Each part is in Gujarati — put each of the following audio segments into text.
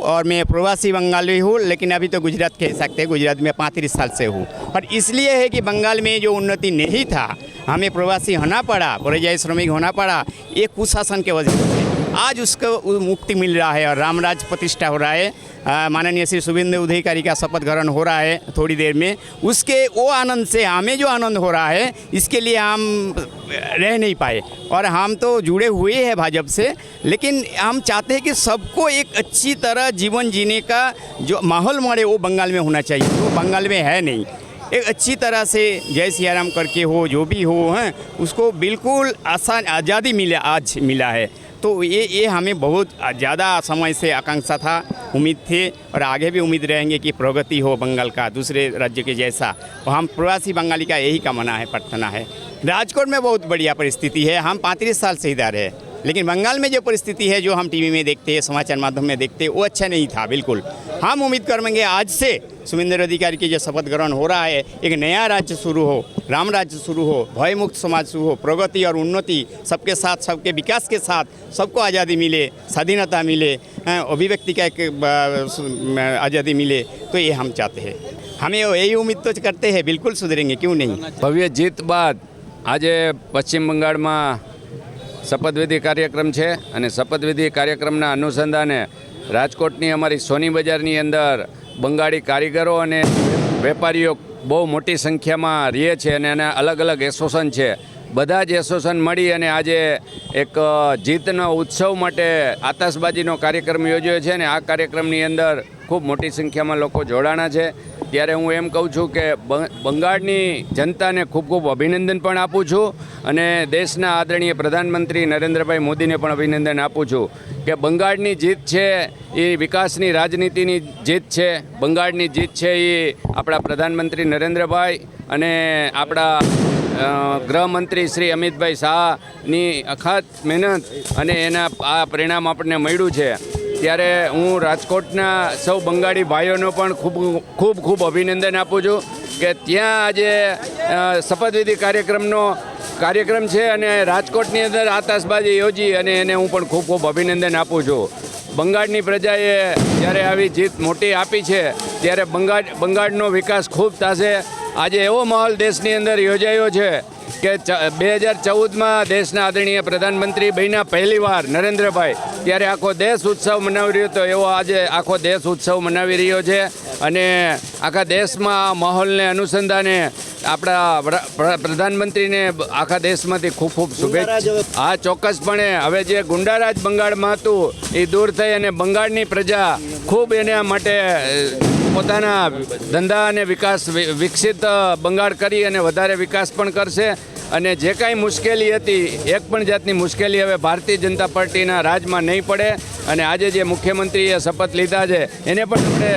और मैं प्रवासी बंगाली हूँ, लेकिन अभी तो गुजरात कह सकते हैं, गुजरात में 35 साल से हूँ। और इसलिए है कि बंगाल में जो उन्नति नहीं था, हमें प्रवासी होना पड़ा, परियायी श्रमिक होना पड़ा, ये कुशासन के वजह से आज उसको मुक्ति मिल रहा है और रामराज प्रतिष्ठा हो रहा है। माननीय श्री शुभेंदु अधिकारी का शपथ ग्रहण हो रहा है थोड़ी देर में। उसके वो आनंद से हमें जो आनंद हो रहा है, इसके लिए हम रह नहीं पाए। और हम तो जुड़े हुए हैं भाजपा से, लेकिन हम चाहते हैं कि सबको एक अच्छी तरह जीवन जीने का जो माहौल मिले वो बंगाल में होना चाहिए, वो बंगाल में है नहीं। एक अच्छी तरह से जय सिया राम करके हो, जो भी हो हैं, उसको बिल्कुल आसान आज़ादी आज मिला है। तो ये हमें बहुत ज़्यादा समय से आकांक्षा था, उम्मीद थे, और आगे भी उम्मीद रहेंगे कि प्रगति हो बंगाल का दूसरे राज्य के जैसा। तो हम प्रवासी बंगाली का यही कामना है, प्रार्थना है। राजकोट में बहुत बढ़िया परिस्थिति है, हम 35 साल से इधर है, लेकिन बंगाल में जो परिस्थिति है, जो हम टीवी में देखते हैं, समाचार माध्यम में देखते हैं, वो अच्छा नहीं था बिल्कुल। हम उम्मीद करेंगे आज से शुभेंदु अधिकारी की जो शपथ ग्रहण हो रहा है, एक नया राज्य शुरू हो, राम राज्य शुरू हो, भयमुक्त समाज शुरू हो, प्रगति और उन्नति सबके साथ, सबके विकास के साथ सबको आज़ादी मिले, स्वाधीनता मिले, अभिव्यक्ति का एक आज़ादी मिले। तो ये हम चाहते हैं, हमें यही उम्मीद तो करते हैं, बिल्कुल सुधरेंगे, क्यों नहीं। भव्य जीत बाद आज पश्चिम बंगाल में शपथविधि कार्यक्रम है અને શપથવિધિ કાર્યક્રમના અનુસંધાને રાજકોટની અમારી સોની બજારની અંદર બંગાળી કારીગરો અને વેપારીઓ બહુ મોટી સંખ્યામાં રહે છે અને એના અલગ અલગ એસોસિએશન છે। બધા જ એસોસિએશન મળી અને આજે એક જીતનો ઉત્સવ માટે આતશબાજીનો કાર્યક્રમ યોજ્યો છે અને આ કાર્યક્રમની અંદર ખૂબ મોટી સંખ્યામાં લોકો જોડાણા છે। ત્યારે હું એમ કહું છું કે બંગાળની જનતાને ખૂબ ખૂબ અભિનંદન પણ આપું છું અને દેશના આદરણીય પ્રધાનમંત્રી નરેન્દ્રભાઈ મોદીને પણ અભિનંદન આપું છું કે બંગાળની જીત છે એ વિકાસની રાજનીતિની જીત છે। બંગાળની જીત છે એ આપણા પ્રધાનમંત્રી નરેન્દ્રભાઈ અને આપણા ગૃહમંત્રી શ્રી અમિતભાઈ શાહની અખાત મહેનત અને એના આ પરિણામ આપણને મળ્યું છે। ત્યારે હું રાજકોટના સૌ બંગાળી ભાઈઓનો પણ ખૂબ ખૂબ અભિનંદન આપું છું કે ત્યાં આજે શપથવિધિ કાર્યક્રમ છે અને રાજકોટની અંદર આતશબાજી યોજી અને એને હું પણ ખૂબ ખૂબ અભિનંદન આપું છું। બંગાળની પ્રજાએ જ્યારે આવી જીત મોટી આપી છે ત્યારે બંગાળનો વિકાસ ખૂબ થશે। આજે એવો માહોલ દેશની અંદર યોજાયો છે કે 2014માં દેશના આદરણીય પ્રધાનમંત્રી બન્યા પહેલીવાર નરેન્દ્રભાઈ, ત્યારે આખો દેશ ઉત્સવ મનાવી રહ્યો હતો, એવો આજે આખો દેશ ઉત્સવ મનાવી રહ્યો છે અને આખા દેશમાં આ માહોલને અનુસંધાને આપણા પ્રધાનમંત્રીને આખા દેશમાંથી ખૂબ ખૂબ શુભેચ્છા। હા, ચોક્કસપણે હવે જે ગુંડારાજ બંગાળમાં હતું એ દૂર થઈ અને બંગાળની પ્રજા ખૂબ એના માટે પોતાના ધંધા અને વિકાસ વિકસિત બંગાળ કરી અને વધારે વિકાસ પણ કરશે અને જે કાંઈ મુશ્કેલી હતી, એક પણ જાતની મુશ્કેલી હવે ભારતીય જનતા પાર્ટીના રાજમાં નહીં પડે અને આજે જે મુખ્યમંત્રીએ શપથ લીધા છે એને પણ આપણે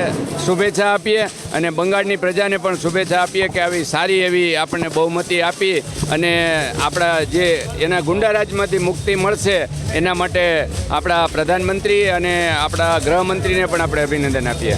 શુભેચ્છા આપીએ અને બંગાળની પ્રજાને પણ શુભેચ્છા આપીએ કે આવી સારી એવી આપણને બહુમતી આપી અને આપણા જે એના ગુંડારાજમાંથી મુક્તિ મળશે એના માટે આપણા પ્રધાનમંત્રી અને આપણા ગૃહમંત્રીને પણ આપણે અભિનંદન આપીએ।